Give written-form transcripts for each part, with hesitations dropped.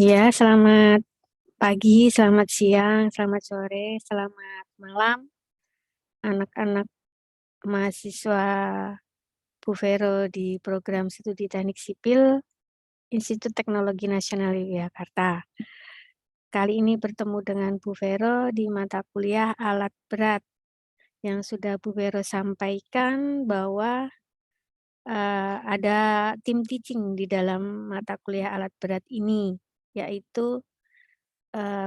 Ya, selamat pagi, selamat siang, selamat sore, selamat malam, anak-anak mahasiswa Bu Vero di program studi Teknik Sipil Institut Teknologi Nasional Yogyakarta. Kali ini bertemu dengan Bu Vero di mata kuliah alat berat yang sudah Bu Vero sampaikan bahwa ada tim teaching di dalam mata kuliah alat berat ini, yaitu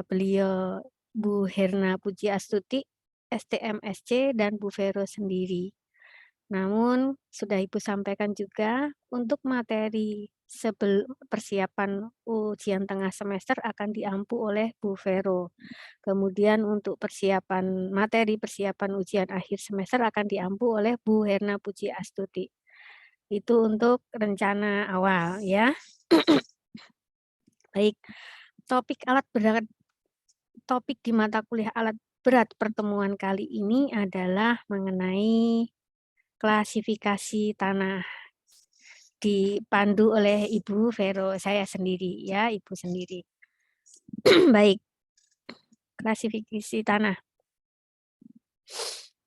beliau Bu Herna Puji Astuti, STMSC, dan Bu Vero sendiri. Namun, sudah Ibu sampaikan juga, untuk materi persiapan ujian tengah semester akan diampu oleh Bu Vero. Kemudian untuk materi persiapan ujian akhir semester akan diampu oleh Bu Herna Puji Astuti. Itu untuk rencana awal ya. Baik, topik di mata kuliah alat berat pertemuan kali ini adalah mengenai klasifikasi tanah, dipandu oleh Ibu Vero, saya sendiri ya, Ibu sendiri. Baik, klasifikasi tanah.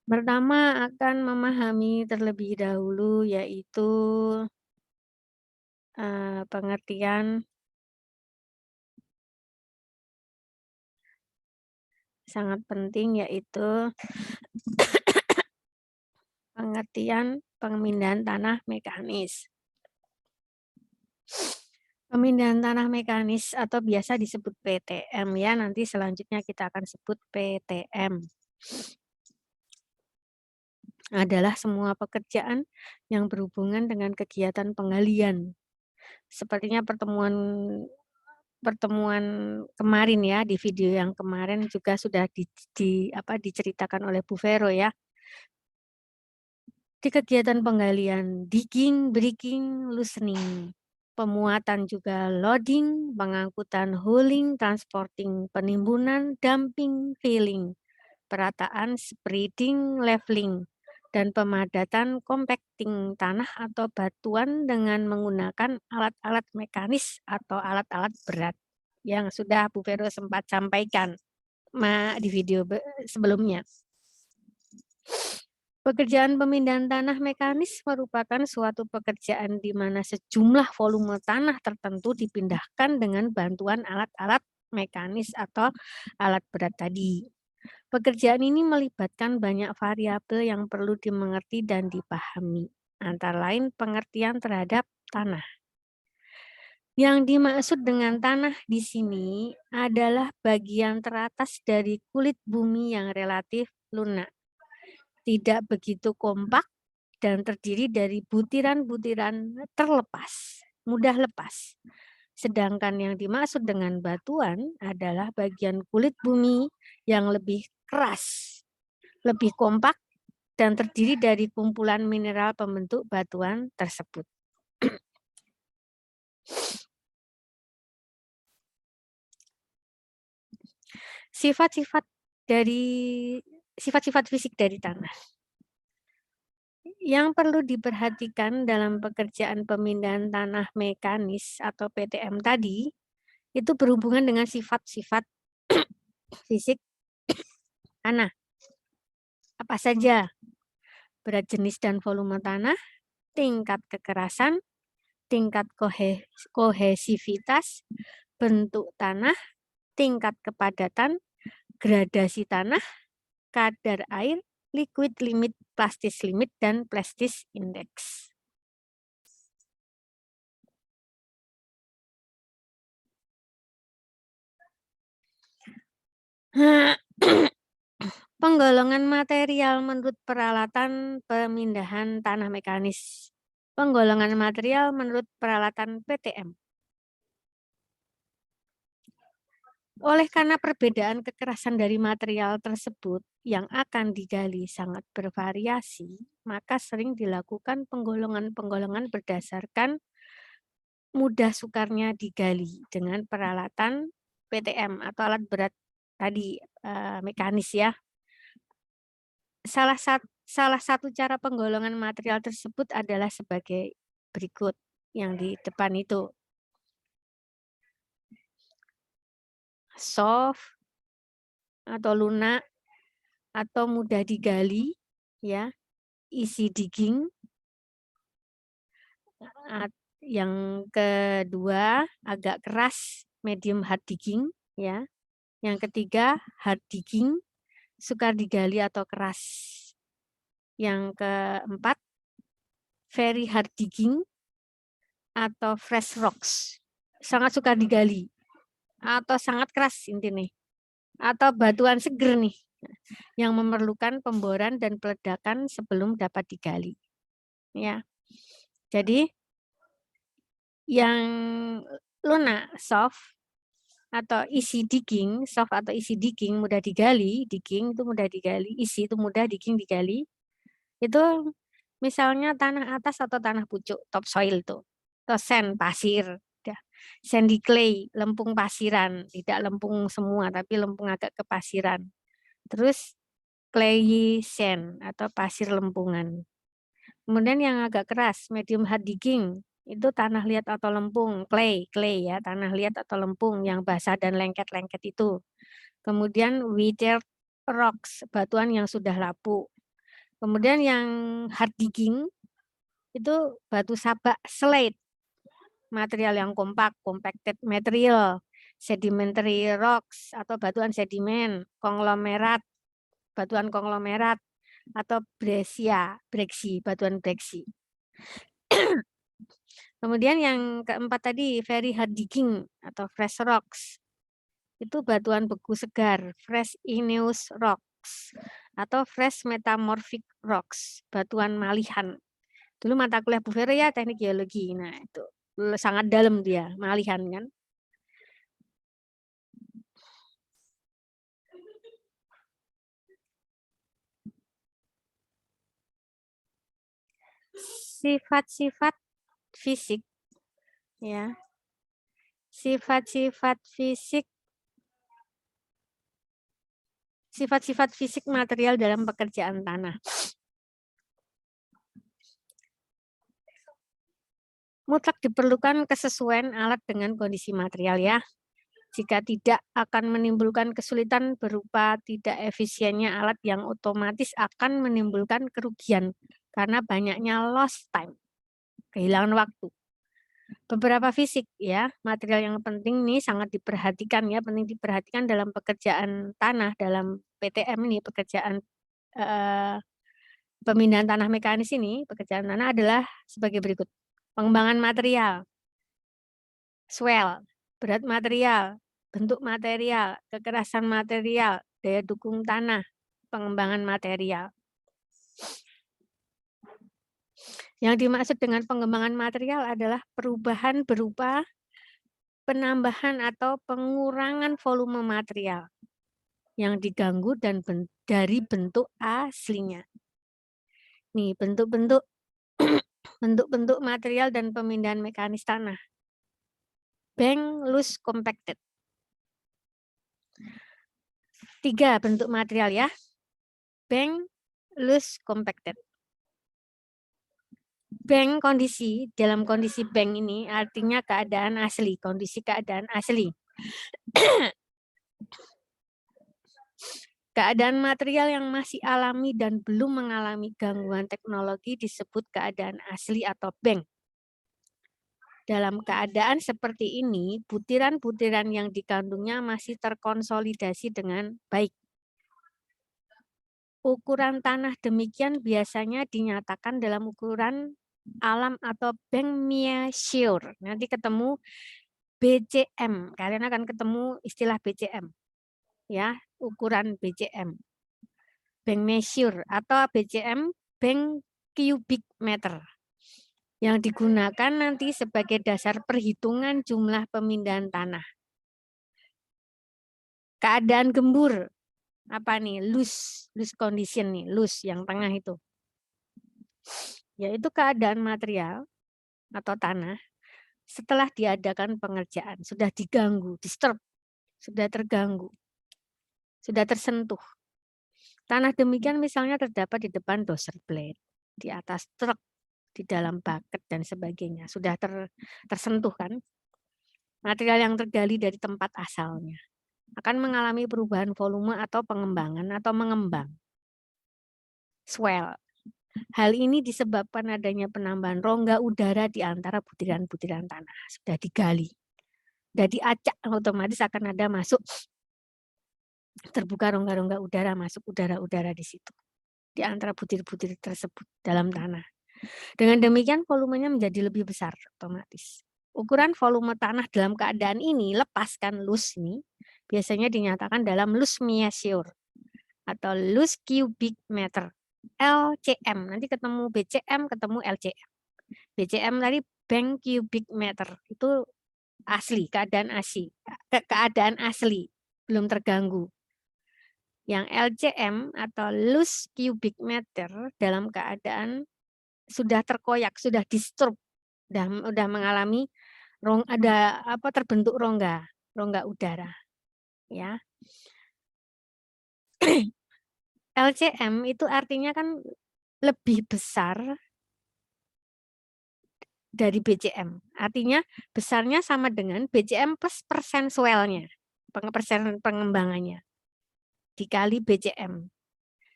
Pertama akan memahami terlebih dahulu yaitu pengertian sangat penting yaitu pengertian pemindahan tanah mekanis. Pemindahan tanah mekanis atau biasa disebut PTM ya, nanti selanjutnya kita akan sebut PTM. Adalah semua pekerjaan yang berhubungan dengan kegiatan penggalian. Sepertinya pertemuan kemarin ya, di video yang kemarin juga sudah diceritakan oleh Bu Vero ya. Di kegiatan penggalian, digging, breaking, loosening, pemuatan juga loading, pengangkutan hauling, transporting, penimbunan, dumping, filling, perataan, spreading, leveling, dan pemadatan compacting tanah atau batuan dengan menggunakan alat-alat mekanis atau alat-alat berat yang sudah Bu Vero sempat sampaikan di video sebelumnya. Pekerjaan pemindahan tanah mekanis merupakan suatu pekerjaan di mana sejumlah volume tanah tertentu dipindahkan dengan bantuan alat-alat mekanis atau alat berat tadi. Pekerjaan ini melibatkan banyak variabel yang perlu dimengerti dan dipahami, antara lain pengertian terhadap tanah. Yang dimaksud dengan tanah di sini adalah bagian teratas dari kulit bumi yang relatif lunak, tidak begitu kompak, dan terdiri dari butiran-butiran terlepas, mudah lepas. Sedangkan yang dimaksud dengan batuan adalah bagian kulit bumi yang lebih keras, lebih kompak, dan terdiri dari kumpulan mineral pembentuk batuan tersebut. Sifat-sifat fisik dari tanah. Yang perlu diperhatikan dalam pekerjaan pemindahan tanah mekanis atau PTM tadi, itu berhubungan dengan sifat-sifat fisik tanah. Apa saja? Berat jenis dan volume tanah, tingkat kekerasan, tingkat kohesivitas, bentuk tanah, tingkat kepadatan, gradasi tanah, kadar air, liquid limit, plastis limit, dan plastis index. Penggolongan material menurut peralatan pemindahan tanah mekanis. Penggolongan material menurut peralatan PTM. Oleh karena perbedaan kekerasan dari material tersebut yang akan digali sangat bervariasi, maka sering dilakukan penggolongan-penggolongan berdasarkan mudah sukarnya digali dengan peralatan PTM atau alat berat tadi, mekanis ya. Salah satu cara penggolongan material tersebut adalah sebagai berikut yang di depan itu. soft atau lunak atau mudah digali, ya. Easy digging. Yang kedua agak keras, medium hard digging, ya. Yang ketiga hard digging, sukar digali atau keras. Yang keempat very hard digging atau fresh rocks, sangat sukar digali atau sangat keras intinya, atau batuan seger nih yang memerlukan pemboran dan peledakan sebelum dapat digali, ya. Jadi yang lunak, soft atau easy digging, soft atau easy digging, mudah digali, digging itu mudah digali, easy itu mudah, digging digali. Itu misalnya tanah atas atau tanah pucuk, topsoil tuh. Atau sand, pasir. Sandy clay, lempung pasiran, tidak lempung semua tapi lempung agak kepasiran. Terus clay sand atau pasir lempungan. Kemudian yang agak keras, medium hard digging, itu tanah liat atau lempung, clay ya, tanah liat atau lempung yang basah dan lengket-lengket itu. Kemudian withered rocks, batuan yang sudah lapuk. Kemudian yang hard digging itu batu sabak, slate, material yang kompak, compacted material, sedimentary rocks atau batuan sedimen, konglomerat, batuan konglomerat atau breksi, batuan breksi. Kemudian yang keempat tadi, very hard digging atau fresh rocks. Itu batuan beku segar, fresh igneous rocks atau fresh metamorphic rocks, batuan malihan. Dulu mata kuliah Bu Vero ya teknik geologi. Nah, itu sangat dalam dia, malihan kan. Sifat-sifat fisik, ya. Sifat-sifat fisik material dalam pekerjaan tanah. Mutlak diperlukan kesesuaian alat dengan kondisi material, ya. Jika tidak, akan menimbulkan kesulitan berupa tidak efisiennya alat yang otomatis akan menimbulkan kerugian karena banyaknya lost time, kehilangan waktu. Beberapa fisik, ya, material yang penting ini sangat diperhatikan, ya, penting diperhatikan dalam pekerjaan tanah, dalam PTM ini, pekerjaan pemindahan tanah mekanis ini, pekerjaan tanah adalah sebagai berikut. Pengembangan material, swell, berat material, bentuk material, kekerasan material, daya dukung tanah, pengembangan material. Yang dimaksud dengan pengembangan material adalah perubahan berupa penambahan atau pengurangan volume material yang diganggu dan dari bentuk aslinya. Nih, bentuk-bentuk bentuk-bentuk material dan pemindahan mekanis tanah. Bank loose compacted. 3 bentuk material, ya. Bank loose compacted. Bank kondisi, dalam kondisi bank ini artinya keadaan asli, kondisi keadaan asli. Keadaan material yang masih alami dan belum mengalami gangguan teknologi disebut keadaan asli atau bank. Dalam keadaan seperti ini, butiran-butiran yang dikandungnya masih terkonsolidasi dengan baik. Ukuran tanah demikian biasanya dinyatakan dalam ukuran alam atau bank measure. Nanti ketemu BCM, kalian akan ketemu istilah BCM, ya, ukuran BCM, bank measure atau BCM, bank cubic meter, yang digunakan nanti sebagai dasar perhitungan jumlah pemindahan tanah. Keadaan gembur, apa nih, loose condition nih, loose yang tengah itu, yaitu keadaan material atau tanah setelah diadakan pengerjaan, sudah diganggu, disturb, sudah terganggu, sudah tersentuh. Tanah demikian misalnya terdapat di depan dozer blade, di atas truk, di dalam bucket dan sebagainya, sudah tersentuh kan, material yang tergali dari tempat asalnya. akan mengalami perubahan volume atau pengembangan atau mengembang. Swell. Hal ini disebabkan adanya penambahan rongga udara di antara butiran-butiran tanah. Sudah digali. Jadi acak otomatis akan ada masuk, terbuka rongga-rongga udara, masuk udara-udara di situ. Di antara butir-butir tersebut dalam tanah. Dengan demikian volumenya menjadi lebih besar otomatis. Ukuran volume tanah dalam keadaan ini, lepaskan loose ini, biasanya dinyatakan dalam loose measure atau loose cubic meter. LCM, nanti ketemu BCM, ketemu LCM. BCM tadi bank cubic meter, itu asli, keadaan asli, keadaan asli, belum terganggu. Yang LCM atau loose cubic meter dalam keadaan sudah terkoyak, sudah disturb, sudah mengalami ada terbentuk rongga udara, ya. LCM itu artinya kan lebih besar dari BCM. Artinya besarnya sama dengan BCM plus persen swellnya, persen pengembangannya, dikali BCM.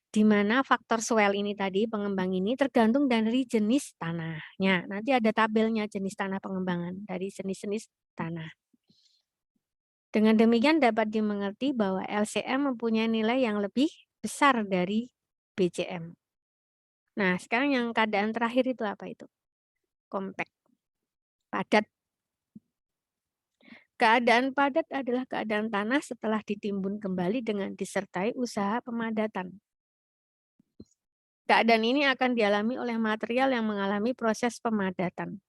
Di mana faktor swell ini tadi, pengembang ini tergantung dari jenis tanahnya. Nanti ada tabelnya jenis tanah pengembangan dari jenis-jenis tanah. Dengan demikian dapat dimengerti bahwa LCM mempunyai nilai yang lebih besar dari BCM. Nah, sekarang yang keadaan terakhir itu apa itu? Compact, padat. Keadaan padat adalah keadaan tanah setelah ditimbun kembali dengan disertai usaha pemadatan. Keadaan ini akan dialami oleh material yang mengalami proses pemadatan.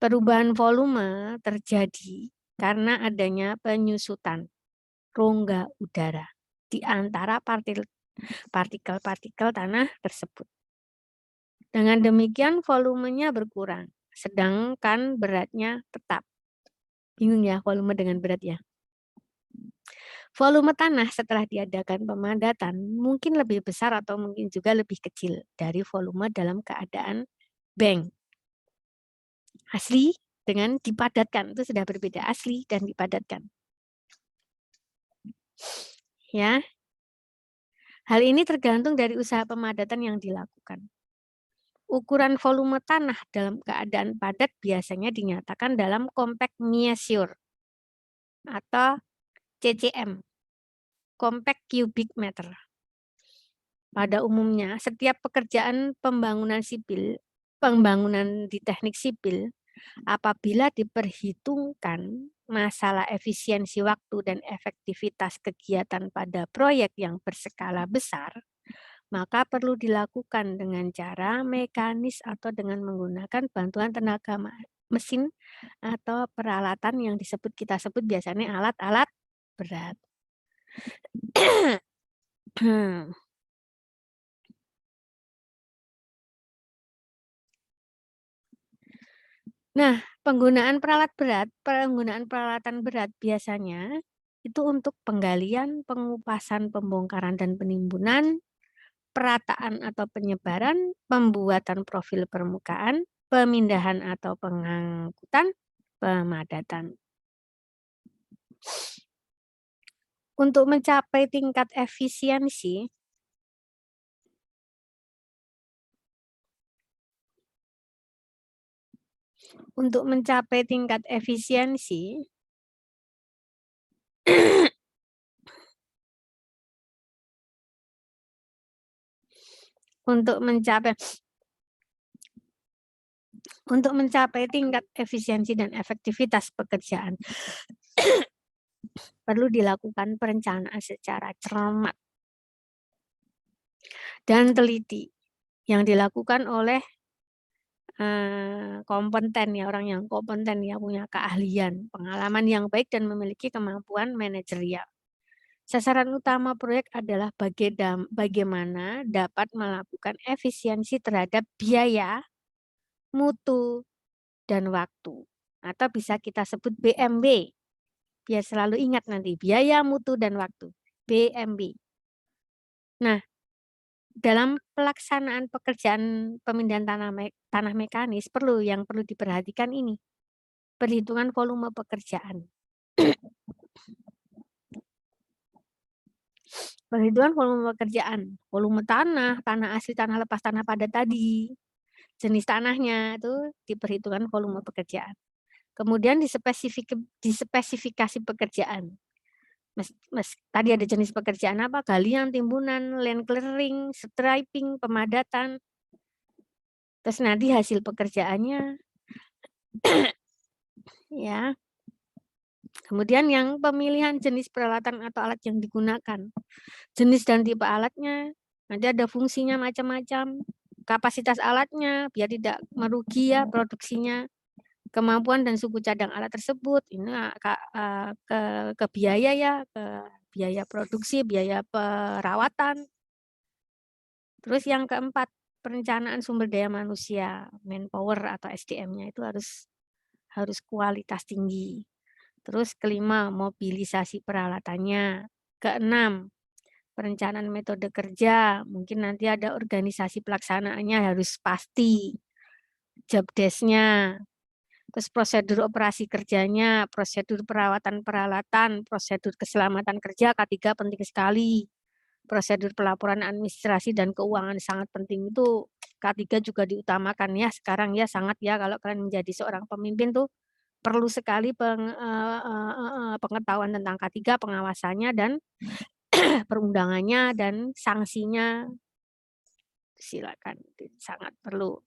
Perubahan volume terjadi karena adanya penyusutan rongga udara di antara partikel-partikel tanah tersebut. Dengan demikian volumenya berkurang, sedangkan beratnya tetap. Bingung ya volume dengan berat ya. Volume tanah setelah diadakan pemadatan mungkin lebih besar atau mungkin juga lebih kecil dari volume dalam keadaan bank. Asli dengan dipadatkan itu sudah berbeda, asli dan dipadatkan. Ya. Hal ini tergantung dari usaha pemadatan yang dilakukan. Ukuran volume tanah dalam keadaan padat biasanya dinyatakan dalam compact measure atau CCM, compact cubic meter. Pada umumnya, setiap pekerjaan pembangunan sipil, pembangunan di teknik sipil, apabila diperhitungkan masalah efisiensi waktu dan efektivitas kegiatan pada proyek yang berskala besar, maka perlu dilakukan dengan cara mekanis atau dengan menggunakan bantuan tenaga mesin atau peralatan yang kita sebut biasanya alat-alat berat. Nah, penggunaan peralatan berat biasanya itu untuk penggalian, pengupasan, pembongkaran dan penimbunan, perataan atau penyebaran, pembuatan profil permukaan, pemindahan atau pengangkutan, pemadatan. Untuk mencapai tingkat efisiensi, untuk mencapai tingkat efisiensi, untuk mencapai tingkat efisiensi dan efektivitas pekerjaan, perlu dilakukan perencanaan secara cermat dan teliti yang dilakukan oleh kompeten ya, orang yang kompeten ya, punya keahlian, pengalaman yang baik dan memiliki kemampuan manajerial. Sasaran utama proyek adalah bagaimana dapat melakukan efisiensi terhadap biaya, mutu, dan waktu. Atau bisa kita sebut BMB. Biar selalu ingat nanti, biaya, mutu, dan waktu. BMB. Nah, dalam pelaksanaan pekerjaan pemindahan tanah mekanis yang perlu diperhatikan ini, perhitungan volume pekerjaan. Perhitungan volume pekerjaan, volume tanah, tanah asli, tanah lepas, tanah padat tadi, jenis tanahnya itu diperhitungkan volume pekerjaan. Kemudian disepesifikasi pekerjaan. Tadi ada jenis pekerjaan apa? Galian, timbunan, land clearing, striping, pemadatan. Terus nanti hasil pekerjaannya ya. Kemudian yang pemilihan jenis peralatan atau alat yang digunakan. Jenis dan tipe alatnya, nanti ada fungsinya macam-macam. Kapasitas alatnya biar tidak merugi ya produksinya. Kemampuan dan suku cadang alat tersebut ini ke biaya ya, ke biaya produksi, biaya perawatan. Terus yang keempat, perencanaan sumber daya manusia, manpower atau SDM-nya itu harus kualitas tinggi. Terus kelima, mobilisasi peralatannya. Keenam, perencanaan metode kerja, mungkin nanti ada organisasi pelaksanaannya harus pasti. Job desk-nya, terus prosedur operasi kerjanya, prosedur perawatan peralatan, prosedur keselamatan kerja, K3 penting sekali. Prosedur pelaporan administrasi dan keuangan sangat penting itu K3 juga diutamakan ya sekarang ya sangat ya kalau kalian menjadi seorang pemimpin tuh perlu sekali pengetahuan tentang K3, pengawasannya dan perundangannya dan sanksinya silakan sangat perlu.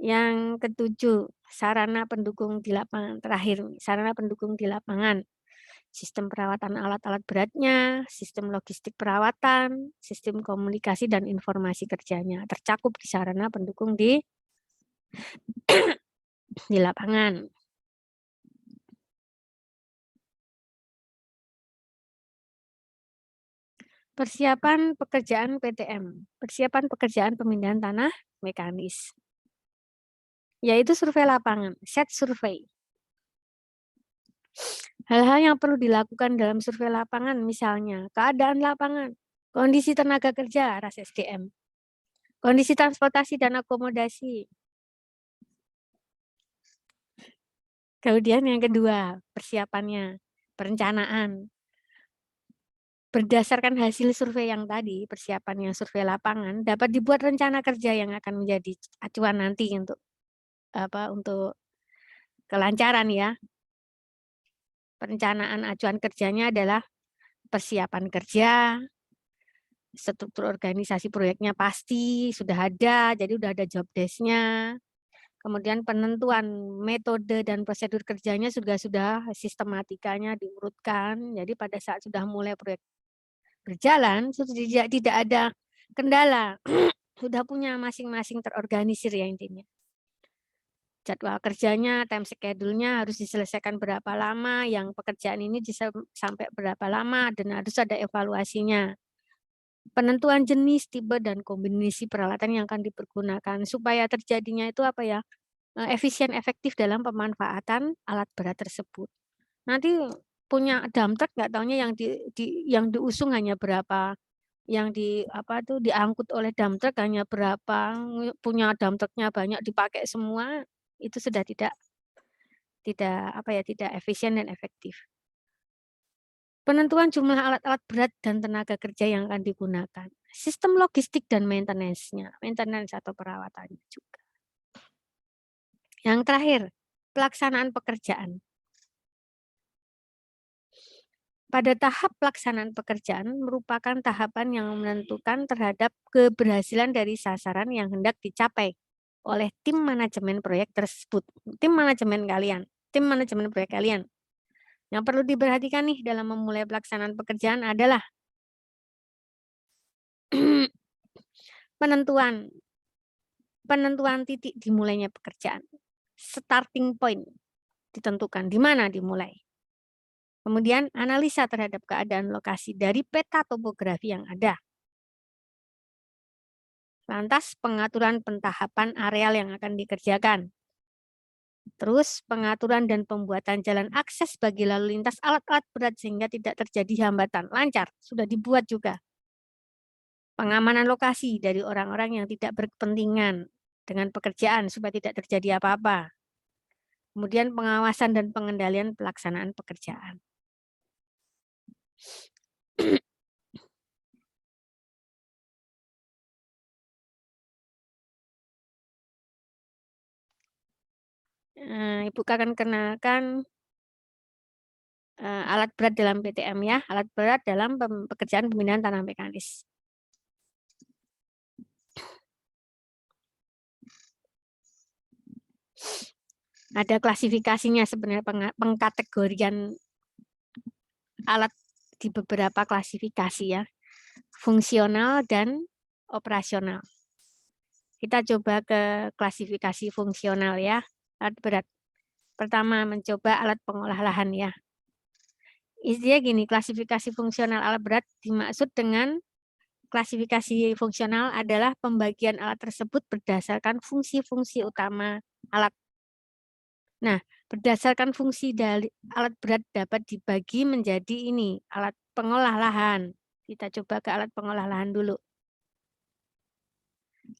Yang ketujuh, sarana pendukung di lapangan. Terakhir, sarana pendukung di lapangan. Sistem perawatan alat-alat beratnya, sistem logistik perawatan, sistem komunikasi dan informasi kerjanya. Tercakup di sarana pendukung di lapangan. Persiapan pekerjaan PTM, persiapan pekerjaan pemindahan tanah mekanis. Yaitu survei lapangan, set survei. Hal-hal yang perlu dilakukan dalam survei lapangan misalnya keadaan lapangan, kondisi tenaga kerja, ras SDM, kondisi transportasi dan akomodasi. Kemudian yang kedua, persiapannya, perencanaan. Berdasarkan hasil survei yang tadi, persiapan yang survei lapangan, dapat dibuat rencana kerja yang akan menjadi acuan nanti untuk kelancaran ya. Perencanaan acuan kerjanya adalah persiapan kerja, struktur organisasi proyeknya pasti sudah ada, jadi udah ada job desk-nya. Kemudian penentuan metode dan prosedur kerjanya sudah sistematikanya diurutkan. Jadi pada saat sudah mulai proyek berjalan, sudah tidak ada kendala. Sudah punya masing-masing terorganisir ya intinya. Jadwal kerjanya, time schedule-nya harus diselesaikan berapa lama, yang pekerjaan ini bisa sampai berapa lama, dan harus ada evaluasinya. Penentuan jenis, tipe, dan kombinasi peralatan yang akan dipergunakan, supaya terjadinya itu apa ya, efisien efektif dalam pemanfaatan alat berat tersebut. Nanti punya dump truck nggak taunya yang diusung hanya berapa, yang diangkut oleh dump truck hanya berapa, punya dump trucknya banyak dipakai semua, itu sudah tidak efisien dan efektif. Penentuan jumlah alat-alat berat dan tenaga kerja yang akan digunakan. Sistem logistik dan maintenance-nya, maintenance atau perawatannya juga. Yang terakhir, pelaksanaan pekerjaan. Pada tahap pelaksanaan pekerjaan merupakan tahapan yang menentukan terhadap keberhasilan dari sasaran yang hendak dicapai oleh tim manajemen proyek tersebut. Tim manajemen proyek kalian. Yang perlu diperhatikan nih dalam memulai pelaksanaan pekerjaan adalah penentuan titik dimulainya pekerjaan. Starting point ditentukan di mana dimulai. Kemudian analisa terhadap keadaan lokasi dari peta topografi yang ada. Lantas pengaturan pentahapan areal yang akan dikerjakan. Terus pengaturan dan pembuatan jalan akses bagi lalu lintas alat-alat berat sehingga tidak terjadi hambatan. Lancar, sudah dibuat juga. Pengamanan lokasi dari orang-orang yang tidak berkepentingan dengan pekerjaan supaya tidak terjadi apa-apa. Kemudian pengawasan dan pengendalian pelaksanaan pekerjaan. Ibu akan kenalkan alat berat dalam PTM ya, alat berat dalam pekerjaan pembinaan tanah mekanis. Ada klasifikasinya sebenarnya, pengkategorian alat di beberapa klasifikasi ya, fungsional dan operasional. Kita coba ke klasifikasi fungsional ya, alat berat. Pertama, mencoba alat pengolah lahan ya. Isinya gini, klasifikasi fungsional alat berat dimaksud dengan klasifikasi fungsional adalah pembagian alat tersebut berdasarkan fungsi-fungsi utama alat. Nah, berdasarkan fungsi dari alat berat dapat dibagi menjadi ini, alat pengolah lahan. Kita coba ke alat pengolah lahan dulu.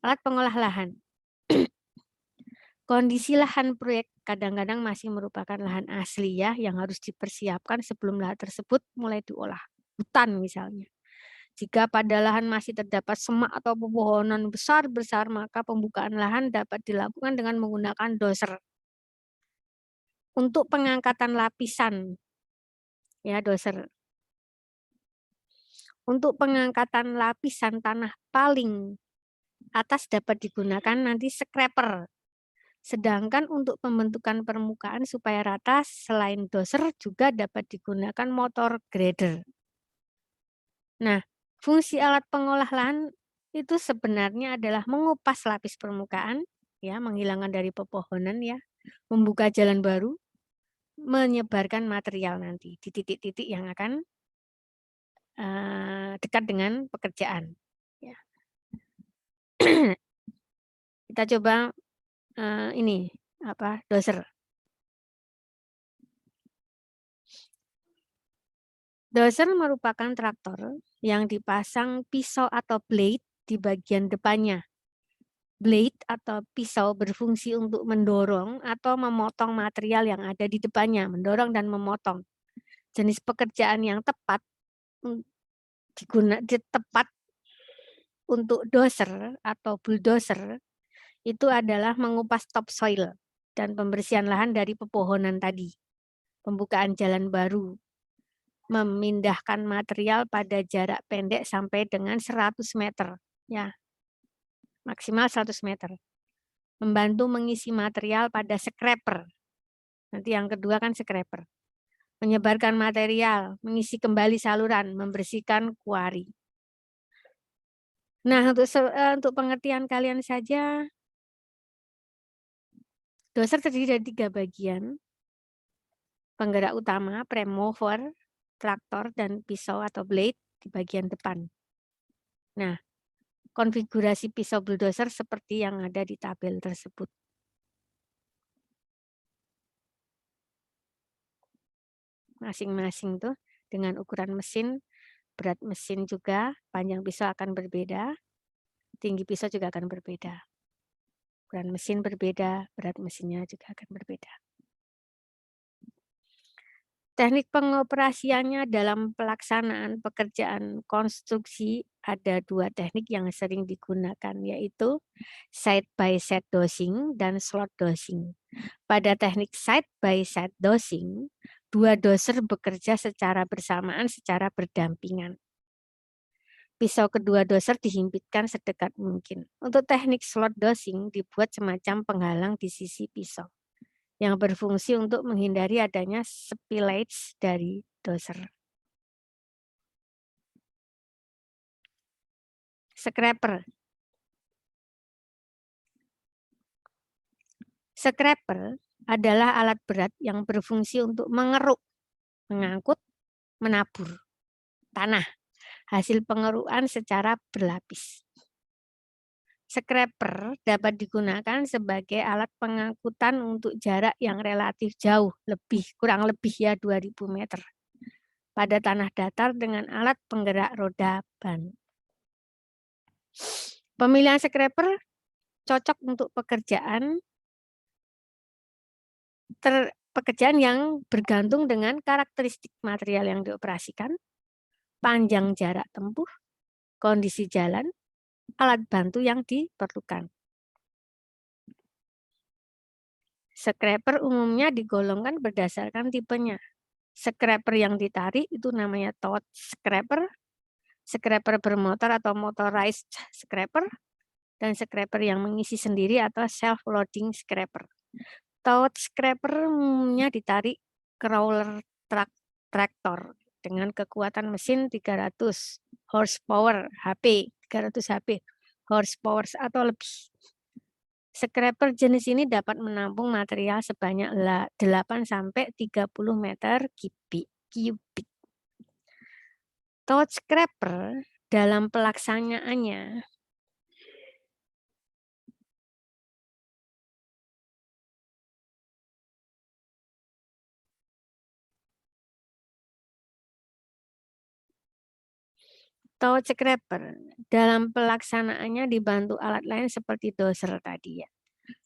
Alat pengolah lahan. Kondisi lahan proyek kadang-kadang masih merupakan lahan asli ya, yang harus dipersiapkan sebelum lahan tersebut mulai diolah. Hutan misalnya. Jika pada lahan masih terdapat semak atau pepohonan besar-besar, maka pembukaan lahan dapat dilakukan dengan menggunakan doser. Untuk pengangkatan lapisan, ya doser. Untuk pengangkatan lapisan tanah paling atas dapat digunakan nanti scraper. Sedangkan untuk pembentukan permukaan supaya rata selain doser juga dapat digunakan motor grader. Nah, fungsi alat pengolah lahan itu sebenarnya adalah mengupas lapis permukaan, ya, menghilangkan dari pepohonan ya, membuka jalan baru, menyebarkan material nanti di titik-titik yang akan dekat dengan pekerjaan. Ya. Kita coba ini apa doser. Doser merupakan traktor yang dipasang pisau atau blade di bagian depannya. Blade atau pisau berfungsi untuk mendorong atau memotong material yang ada di depannya, mendorong dan memotong. Jenis pekerjaan yang tepat tepat untuk doser atau bulldozer itu adalah mengupas topsoil dan pembersihan lahan dari pepohonan tadi, pembukaan jalan baru, memindahkan material pada jarak pendek sampai dengan 100 meter, ya, maksimal 100 meter. Membantu mengisi material pada scraper. Nanti yang kedua kan scraper. Menyebarkan material, mengisi kembali saluran, membersihkan kuari. Nah, untuk pengertian kalian saja, doser terdiri dari 3 bagian. Penggerak utama, prime mover, traktor, dan pisau atau blade di bagian depan. Nah, konfigurasi pisau bulldozer seperti yang ada di tabel tersebut. Masing-masing tuh dengan ukuran mesin, berat mesin juga, panjang pisau akan berbeda, tinggi pisau juga akan berbeda. Ukuran mesin berbeda, berat mesinnya juga akan berbeda. Teknik pengoperasiannya dalam pelaksanaan pekerjaan konstruksi ada 2 teknik yang sering digunakan, yaitu side by side dosing dan slot dosing. Pada teknik side by side dosing, 2 doser bekerja secara bersamaan secara berdampingan. Pisau kedua doser dihimpitkan sedekat mungkin. Untuk teknik slot dosing dibuat semacam penghalang di sisi pisau yang berfungsi untuk menghindari adanya spillage dari doser. Scraper. Scraper adalah alat berat yang berfungsi untuk mengeruk, mengangkut, menabur tanah hasil pengerukan secara berlapis. Scraper dapat digunakan sebagai alat pengangkutan untuk jarak yang relatif jauh, kurang lebih ya 2000 meter. Pada tanah datar dengan alat penggerak roda ban. Pemilihan scraper cocok untuk pekerjaan yang bergantung dengan karakteristik material yang dioperasikan, panjang jarak tempuh, kondisi jalan, alat bantu yang diperlukan. Scraper umumnya digolongkan berdasarkan tipenya. Scraper yang ditarik itu namanya tow scraper, scraper bermotor atau motorized scraper, dan scraper yang mengisi sendiri atau self-loading scraper. Tow scraper umumnya ditarik crawler traktor dengan kekuatan mesin 300 horsepower HP, 300 HP horsepower atau lebih. Scraper jenis ini dapat menampung material sebanyak 8-30 meter kubik. Tow scraper dalam pelaksanaannya tow scraper dalam pelaksanaannya dibantu alat lain seperti dozer tadi ya.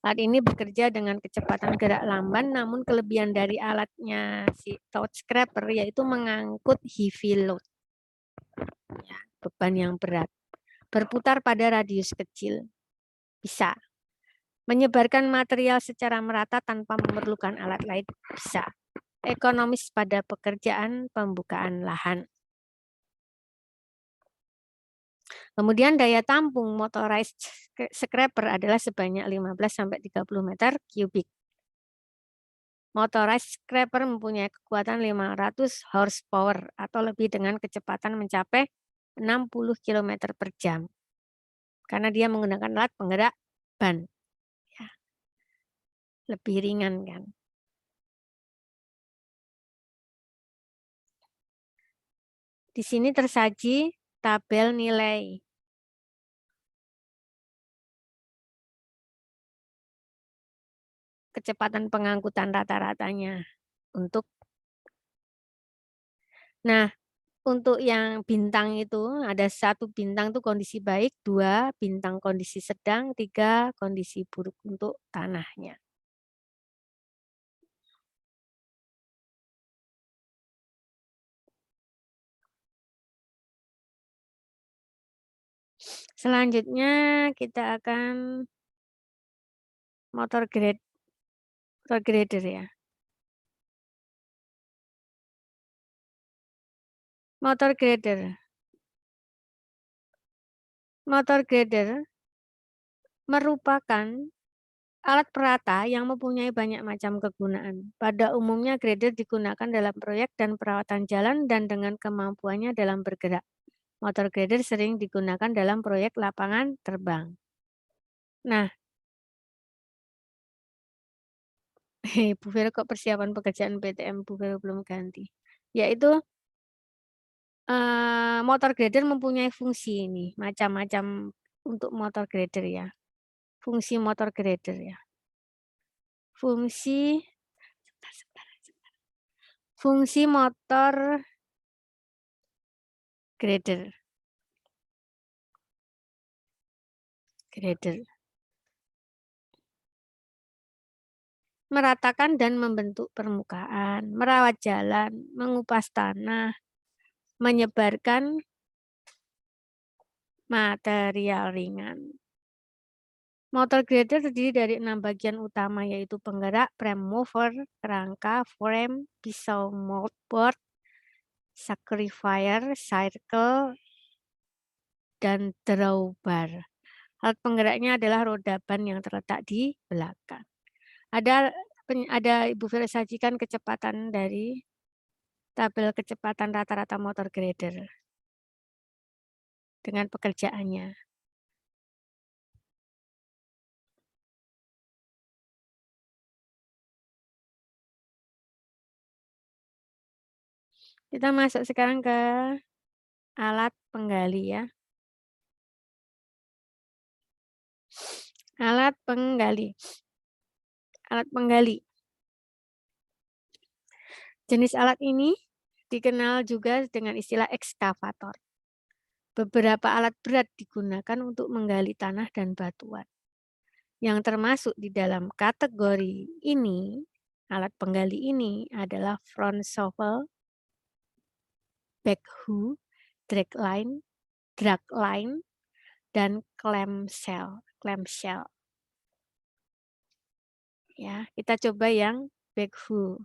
Alat ini bekerja dengan kecepatan gerak lamban, namun kelebihan dari alatnya si tow scraper yaitu mengangkut heavy load, ya, beban yang berat, berputar pada radius kecil, bisa menyebarkan material secara merata tanpa memerlukan alat lain, bisa ekonomis pada pekerjaan pembukaan lahan. Kemudian daya tampung motorized scraper adalah sebanyak 15-30 meter kubik. Motorized scraper mempunyai kekuatan 500 horsepower atau lebih dengan kecepatan mencapai 60 km per jam. Karena dia menggunakan alat penggerak ban. Ya. Lebih ringan kan. Di sini tersaji tabel nilai. Kecepatan pengangkutan rata-ratanya untuk. Nah, untuk yang bintang itu ada 1 bintang itu kondisi baik, 2 bintang kondisi sedang, 3 kondisi buruk untuk tanahnya. Selanjutnya kita akan motor grader ya. Motor grader. Motor grader merupakan alat perata yang mempunyai banyak macam kegunaan. Pada umumnya grader digunakan dalam proyek dan perawatan jalan dan dengan kemampuannya dalam bergerak. Motor grader sering digunakan dalam proyek lapangan terbang. Nah, Bu Vero kok persiapan pekerjaan PTM Bu Vero belum ganti. Yaitu motor grader mempunyai fungsi ini, macam-macam untuk motor grader ya. Fungsi motor grader ya. Fungsi motor grader. Meratakan dan membentuk permukaan, merawat jalan, mengupas tanah, menyebarkan material ringan. Motor grader terdiri dari 6 bagian utama yaitu penggerak, prime mover, kerangka, frame, pisau moldboard, sacrifier, circle, dan drawbar. Alat penggeraknya adalah roda ban yang terletak di belakang. Ada Ibu Vero sajikan kecepatan dari tabel kecepatan rata-rata motor grader dengan pekerjaannya. Kita masuk sekarang ke alat penggali ya. Alat penggali. Jenis alat ini dikenal juga dengan istilah ekskavator. Beberapa alat berat digunakan untuk menggali tanah dan batuan. Yang termasuk di dalam kategori ini, alat penggali ini adalah front shovel, backhoe, drag line, dan clamshell. Ya, kita coba yang backhoe.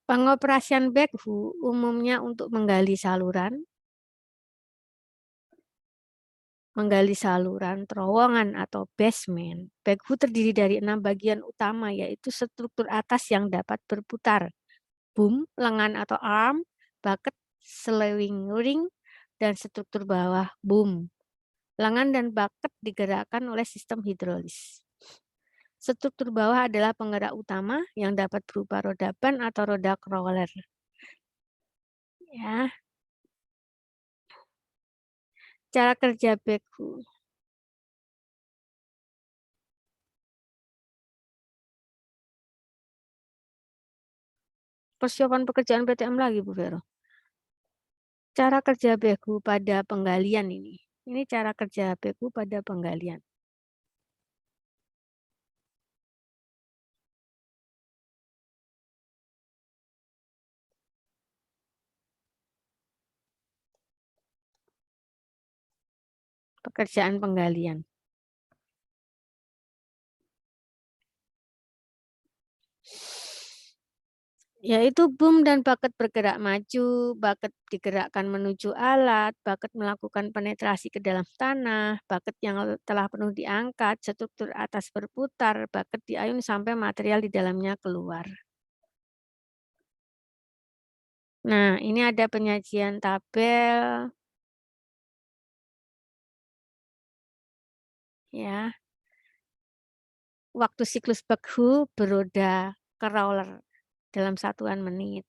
Pengoperasian backhoe umumnya untuk menggali saluran, terowongan atau basement. Backhoe terdiri dari 6 bagian utama, yaitu struktur atas yang dapat berputar, boom, lengan atau arm, bucket, slewing ring, dan struktur bawah, boom. Lengan dan bucket digerakkan oleh sistem hidrolis. Struktur bawah adalah penggerak utama yang dapat berupa roda ban atau roda crawler. Ya. Cara kerja backhoe. Persiapan pekerjaan PTM lagi, Bu Vero. Cara kerja backhoe pada penggalian ini. Ini cara kerja backhoe pada penggalian. Pekerjaan penggalian. Yaitu boom dan bucket bergerak maju, bucket digerakkan menuju alat, bucket melakukan penetrasi ke dalam tanah, bucket yang telah penuh diangkat, struktur atas berputar, bucket diayun sampai material di dalamnya keluar. Nah, ini ada penyajian tabel. Ya. Waktu siklus backhoe beroda crawler dalam satuan menit.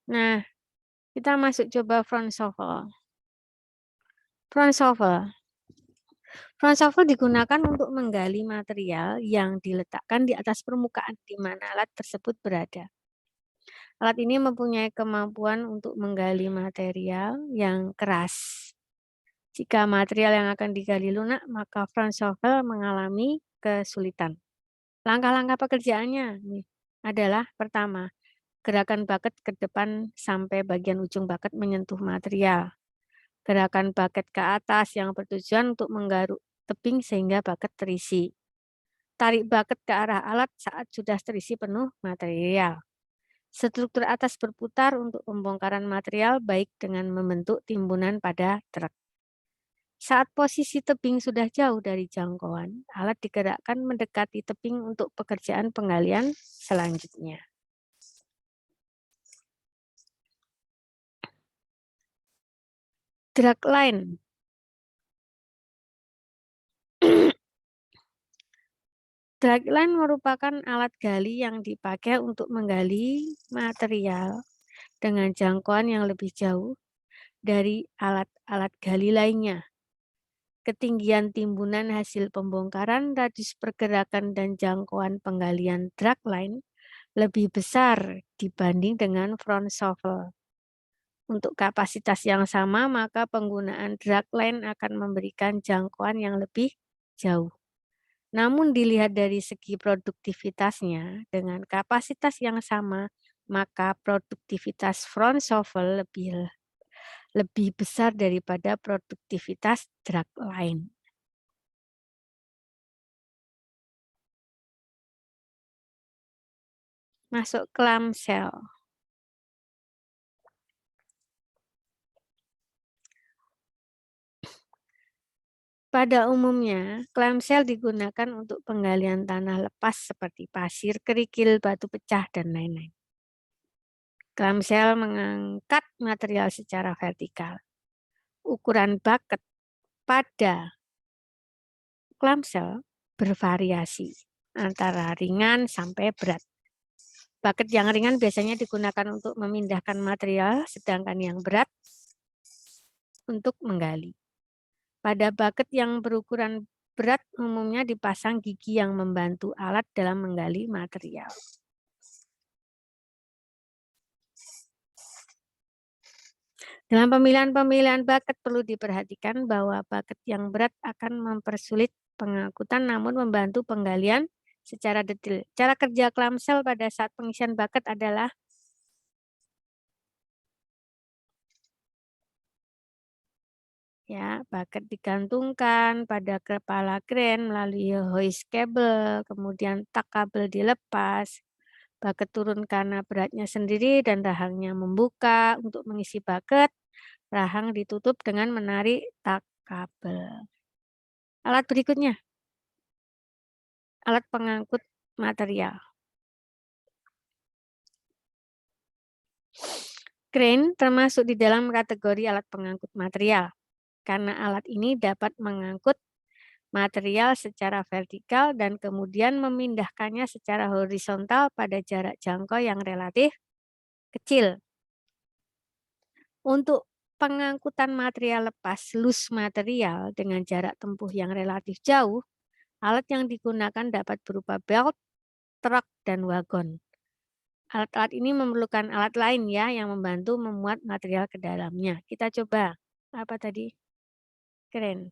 Nah, kita masuk coba front shovel. Front shovel digunakan untuk menggali material yang diletakkan di atas permukaan di mana alat tersebut berada. Alat ini mempunyai kemampuan untuk menggali material yang keras. Jika material yang akan digali lunak, maka front shovel mengalami kesulitan. Langkah-langkah pekerjaannya adalah pertama, gerakan bucket ke depan sampai bagian ujung bucket menyentuh material. Gerakan bucket ke atas yang bertujuan untuk menggaruk tebing sehingga bucket terisi. Tarik bucket ke arah alat saat sudah terisi penuh material. Struktur atas berputar untuk pembongkaran material baik dengan membentuk timbunan pada truk. Saat posisi tebing sudah jauh dari jangkauan, alat digerakkan mendekati tebing untuk pekerjaan penggalian selanjutnya. Drag line. Drag line merupakan alat gali yang dipakai untuk menggali material dengan jangkauan yang lebih jauh dari alat-alat gali lainnya. Ketinggian timbunan hasil pembongkaran, radius pergerakan, dan jangkauan penggalian drag line lebih besar dibanding dengan front shovel. Untuk kapasitas yang sama, maka penggunaan drag line akan memberikan jangkauan yang lebih jauh. Namun dilihat dari segi produktivitasnya, dengan kapasitas yang sama, maka produktivitas front shovel lebih besar daripada produktivitas drag line. Masuk clamshell. Pada umumnya, clamshell digunakan untuk penggalian tanah lepas seperti pasir, kerikil, batu pecah, dan lain-lain. Clamshell mengangkat material secara vertikal. Ukuran bucket pada clamshell bervariasi antara ringan sampai berat. Bucket yang ringan biasanya digunakan untuk memindahkan material, sedangkan yang berat untuk menggali. Pada bucket yang berukuran berat umumnya dipasang gigi yang membantu alat dalam menggali material. Dalam pemilihan-pemilihan bucket perlu diperhatikan bahwa bucket yang berat akan mempersulit pengangkutan namun membantu penggalian secara detail. Cara kerja clamshell pada saat pengisian bucket adalah ya, bucket digantungkan pada kepala kren melalui hoist cable, kemudian tak kabel dilepas, bucket turun karena beratnya sendiri dan rahangnya membuka. Untuk mengisi bucket, rahang ditutup dengan menarik tak kabel. Alat berikutnya, alat pengangkut material. Crane termasuk di dalam kategori alat pengangkut material, karena alat ini dapat mengangkut material secara vertikal dan kemudian memindahkannya secara horizontal pada jarak jangkau yang relatif kecil. Untuk pengangkutan material lepas loose material dengan jarak tempuh yang relatif jauh, alat yang digunakan dapat berupa belt, truk, dan wagon. Alat-alat ini memerlukan alat lain ya yang membantu memuat material ke dalamnya. Kita coba. Apa tadi? Keren.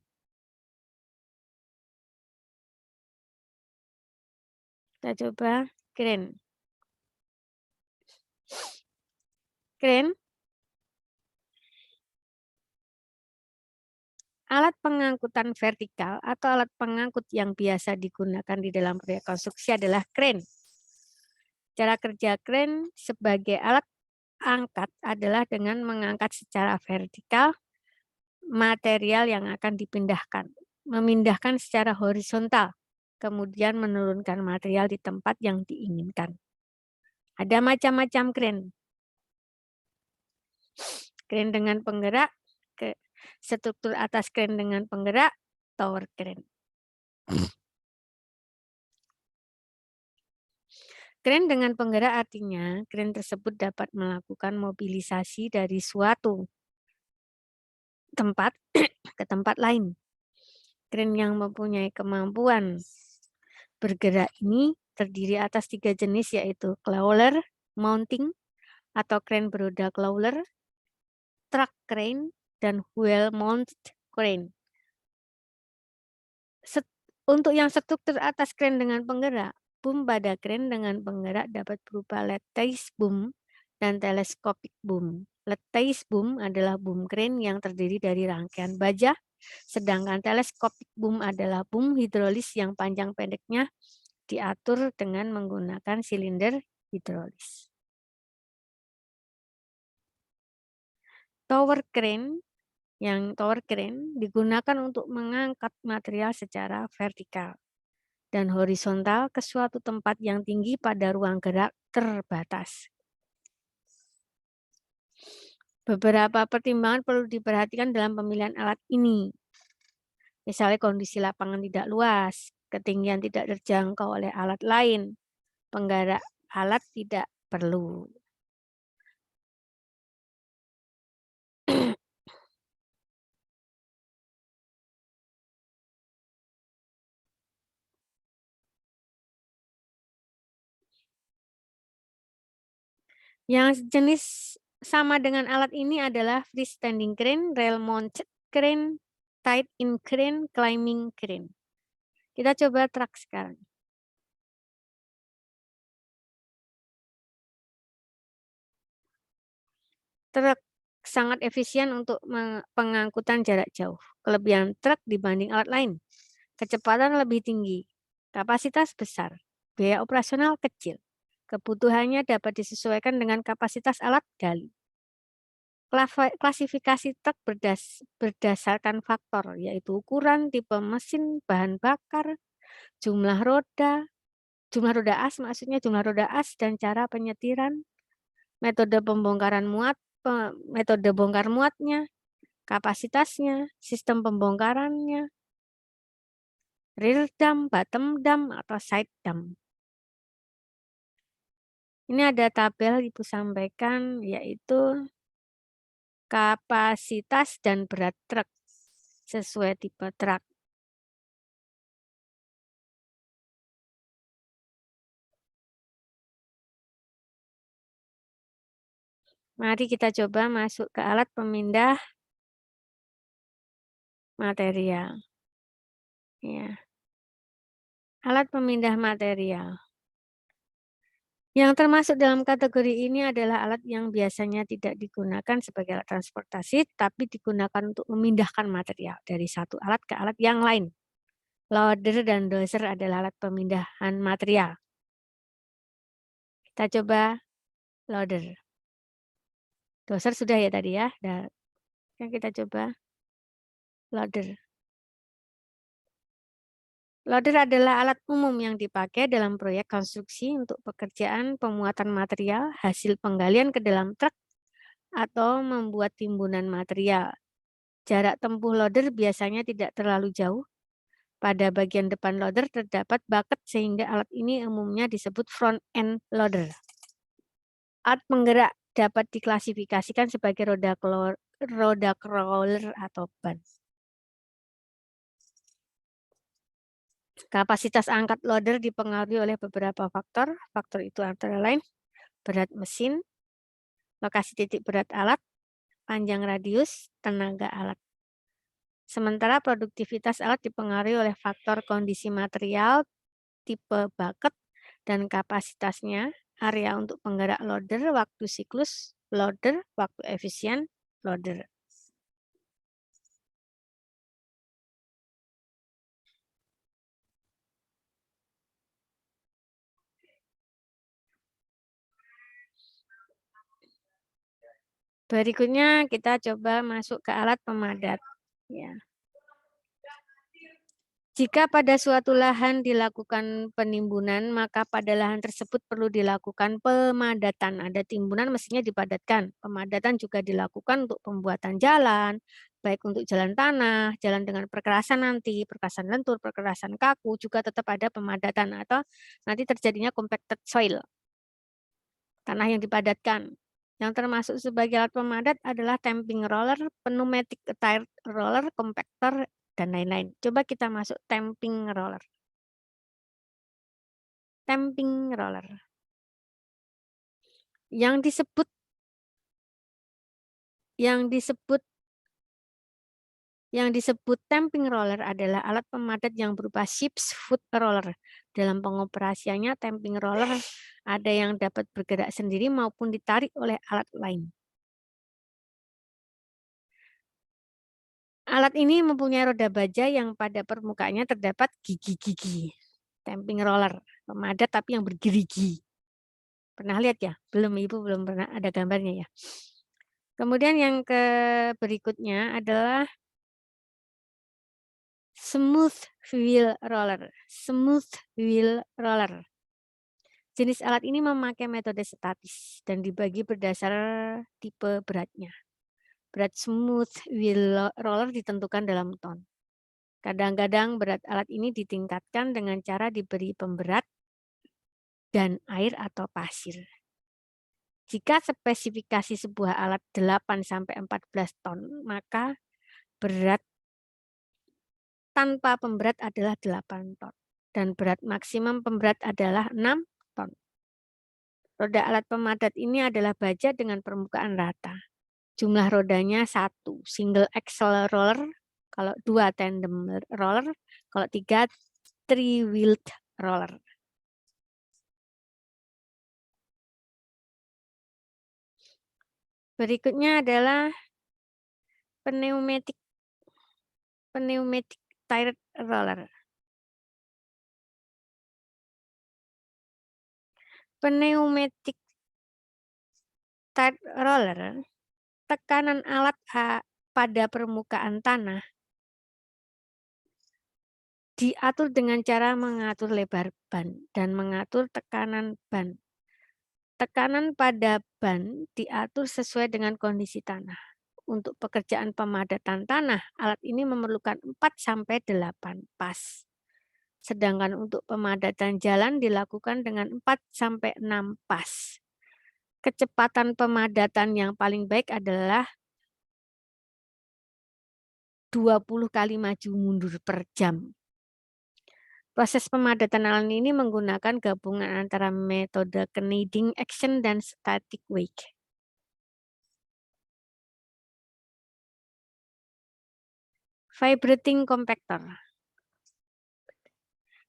Kita coba. Keren. Keren. Alat pengangkutan vertikal atau alat pengangkut yang biasa digunakan di dalam proyek konstruksi adalah kren. Cara kerja kren sebagai alat angkat adalah dengan mengangkat secara vertikal material yang akan dipindahkan, memindahkan secara horizontal, kemudian menurunkan material di tempat yang diinginkan. Ada macam-macam kren. Kren dengan penggerak, struktur atas kren dengan penggerak, tower kren. Kren dengan penggerak artinya kren tersebut dapat melakukan mobilisasi dari suatu tempat ke tempat lain. Kren yang mempunyai kemampuan bergerak ini terdiri atas 3 jenis yaitu crawler, mounting, atau kren beroda crawler, truck crane, dan wheel mount crane. Untuk yang struktur atas kren dengan penggerak, boom pada kren dengan penggerak dapat berupa lattice boom dan telescopic boom. Lattice boom adalah boom kren yang terdiri dari rangkaian baja, sedangkan telescopic boom adalah boom hidrolis yang panjang pendeknya diatur dengan menggunakan silinder hidrolis. Tower crane digunakan untuk mengangkat material secara vertikal dan horizontal ke suatu tempat yang tinggi pada ruang gerak terbatas. Beberapa pertimbangan perlu diperhatikan dalam pemilihan alat ini. Misalnya kondisi lapangan tidak luas, ketinggian tidak terjangkau oleh alat lain, penggerak alat tidak perlu. Yang jenis sama dengan alat ini adalah freestanding crane, rail mounted crane, tied-in crane, climbing crane. Kita coba truk sekarang. Truk sangat efisien untuk pengangkutan jarak jauh. Kelebihan truk dibanding alat lain. Kecepatan lebih tinggi, kapasitas besar, biaya operasional kecil. Kebutuhannya dapat disesuaikan dengan kapasitas alat gali. Klasifikasi truk berdasarkan faktor, yaitu ukuran, tipe mesin, bahan bakar, jumlah roda as maksudnya jumlah roda as dan cara penyetiran, metode pembongkaran metode bongkar muatnya, kapasitasnya, sistem pembongkarannya, rear dam, bottom dam, atau side dam. Ini ada tabel Ibu sampaikan, yaitu kapasitas dan berat truk sesuai tipe truk. Mari kita coba masuk ke alat pemindah material. Ya, alat pemindah material. Yang termasuk dalam kategori ini adalah alat yang biasanya tidak digunakan sebagai alat transportasi, tapi digunakan untuk memindahkan material dari satu alat ke alat yang lain. Loader dan dozer adalah alat pemindahan material. Kita coba loader. Dozer sudah ya tadi ya. Dan kita coba loader. Loader adalah alat umum yang dipakai dalam proyek konstruksi untuk pekerjaan pemuatan material hasil penggalian ke dalam truk atau membuat timbunan material. Jarak tempuh loader biasanya tidak terlalu jauh. Pada bagian depan loader terdapat bucket sehingga alat ini umumnya disebut front end loader. Alat penggerak dapat diklasifikasikan sebagai roda crawler atau ban. Kapasitas angkat loader dipengaruhi oleh beberapa faktor. Faktor itu antara lain berat mesin, lokasi titik berat alat, panjang radius, tenaga alat. Sementara produktivitas alat dipengaruhi oleh faktor kondisi material, tipe bucket, dan kapasitasnya, area untuk penggerak loader, waktu siklus loader, waktu efisien loader. Berikutnya kita coba masuk ke alat pemadat. Ya. Jika pada suatu lahan dilakukan penimbunan, maka pada lahan tersebut perlu dilakukan pemadatan. Ada timbunan mestinya dipadatkan. Pemadatan juga dilakukan untuk pembuatan jalan, baik untuk jalan tanah, jalan dengan perkerasan nanti, perkerasan lentur, perkerasan kaku, juga tetap ada pemadatan atau nanti terjadinya compacted soil, tanah yang dipadatkan. Yang termasuk sebagai alat pemadat adalah tamping roller, pneumatic tire roller, compactor, dan lain-lain. Coba kita masuk tamping roller. Tamping roller. Yang disebut tamping roller adalah alat pemadat yang berupa ship's foot roller. Dalam pengoperasiannya, tamping roller ada yang dapat bergerak sendiri maupun ditarik oleh alat lain. Alat ini mempunyai roda baja yang pada permukaannya terdapat gigi-gigi. Tamping roller, pemadat tapi yang bergerigi. Pernah lihat ya? Belum, Ibu belum pernah ada gambarnya ya. Kemudian yang berikutnya adalah smooth wheel roller. Smooth wheel roller. Jenis alat ini memakai metode statis dan dibagi berdasar tipe beratnya. Berat smooth wheel roller ditentukan dalam ton. Kadang-kadang berat alat ini ditingkatkan dengan cara diberi pemberat dan air atau pasir. Jika spesifikasi sebuah alat 8-14 ton, maka berat tanpa pemberat adalah 8 ton. Dan berat maksimum pemberat adalah 6 ton. Roda alat pemadat ini adalah baja dengan permukaan rata. Jumlah rodanya 1, single axle roller, kalau 2 tandem roller, kalau 3 three-wheeled roller. Berikutnya adalah pneumatic tire roller. Pneumatic tire roller, tekanan alat pada permukaan tanah diatur dengan cara mengatur lebar ban dan mengatur tekanan ban. Tekanan pada ban diatur sesuai dengan kondisi tanah. Untuk pekerjaan pemadatan tanah, alat ini memerlukan 4-8 pas. Sedangkan untuk pemadatan jalan dilakukan dengan 4-6 pas. Kecepatan pemadatan yang paling baik adalah 20 kali maju mundur per jam. Proses pemadatan alat ini menggunakan gabungan antara metode kneading action dan static wake. Vibrating compactor.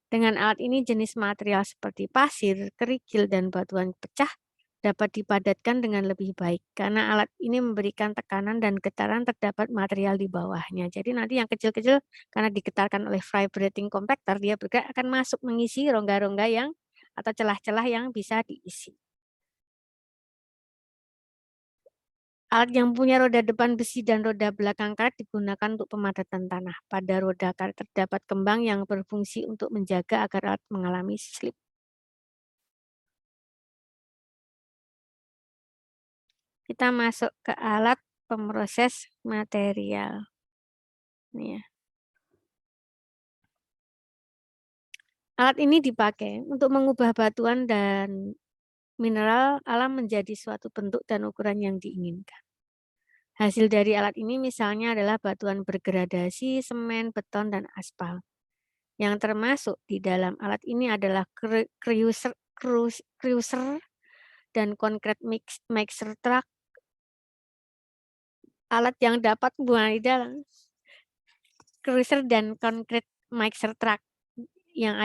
Dengan alat ini jenis material seperti pasir, kerikil, dan batuan pecah dapat dipadatkan dengan lebih baik karena alat ini memberikan tekanan dan getaran terdapat material di bawahnya. Jadi nanti yang kecil-kecil karena digetarkan oleh vibrating compactor, dia bergerak akan masuk mengisi rongga-rongga yang atau celah-celah yang bisa diisi. Alat yang punya roda depan besi dan roda belakang karet digunakan untuk pemadatan tanah. Pada roda karet terdapat kembang yang berfungsi untuk menjaga agar alat mengalami slip. Kita masuk ke alat pemroses material. Ini ya. Alat ini dipakai untuk mengubah batuan dan mineral alam menjadi suatu bentuk dan ukuran yang diinginkan. Hasil dari alat ini misalnya adalah batuan bergradasi, semen, beton, dan aspal. Yang termasuk di dalam alat ini adalah cruiser dan concrete mixer truck. Alat yang dapat di dalam cruiser dan concrete mixer truck yang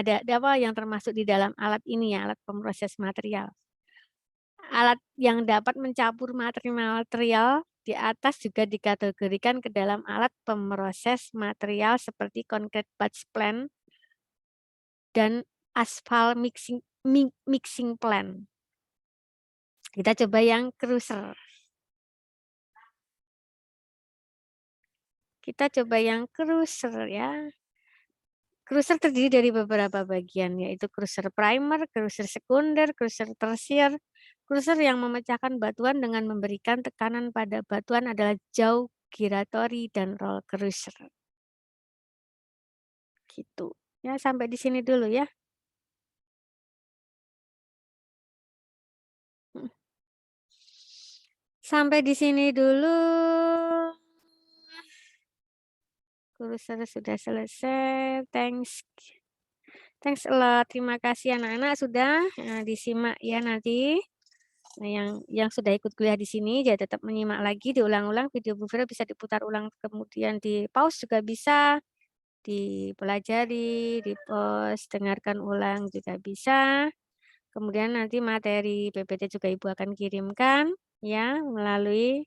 termasuk di dalam alat ini ya, alat pemroses material. Alat yang dapat mencampur material di atas juga dikategorikan ke dalam alat pemroses material seperti concrete batch plant dan aspal mixing plant. Kita coba yang cruiser. Kita coba yang cruiser ya. Cruiser terdiri dari beberapa bagian, yaitu cruiser primer, cruiser sekunder, cruiser tersier. Cruiser yang memecahkan batuan dengan memberikan tekanan pada batuan adalah jaw giratory dan roll cruiser. Gitu. Ya, sampai di sini dulu ya. Sampai di sini dulu. Cruiser sudah selesai. Thanks a lot. Terima kasih anak-anak sudah disimak ya nanti. Nah, yang sudah ikut kuliah di sini, jadi tetap menyimak lagi, diulang-ulang video Bu Vero bisa diputar ulang, kemudian di pause juga bisa, dipelajari, di pause, dengarkan ulang juga bisa. Kemudian nanti materi PPT juga Ibu akan kirimkan ya melalui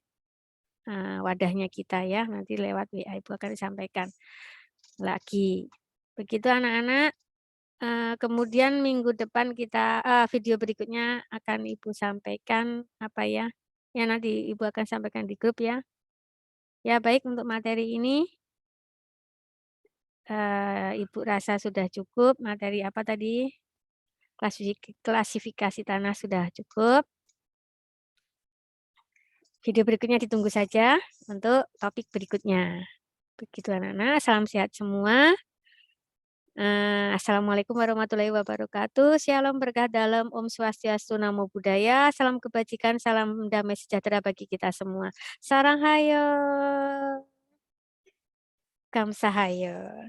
wadahnya kita ya, nanti lewat WA Ibu akan disampaikan lagi. Begitu anak-anak. Kemudian minggu depan kita video berikutnya akan Ibu sampaikan apa ya? Ya nanti Ibu akan sampaikan di grup ya. Ya baik untuk materi ini Ibu rasa sudah cukup. Materi apa tadi? Klasifikasi tanah sudah cukup. Video berikutnya ditunggu saja untuk topik berikutnya. Begitu anak-anak, salam sehat semua. Assalamualaikum warahmatullahi wabarakatuh. Shalom berkah dalam, Om Swastiastu, Namo Buddhaya. Salam kebajikan, salam damai sejahtera bagi kita semua. Sarang hayo. Kamsahayo.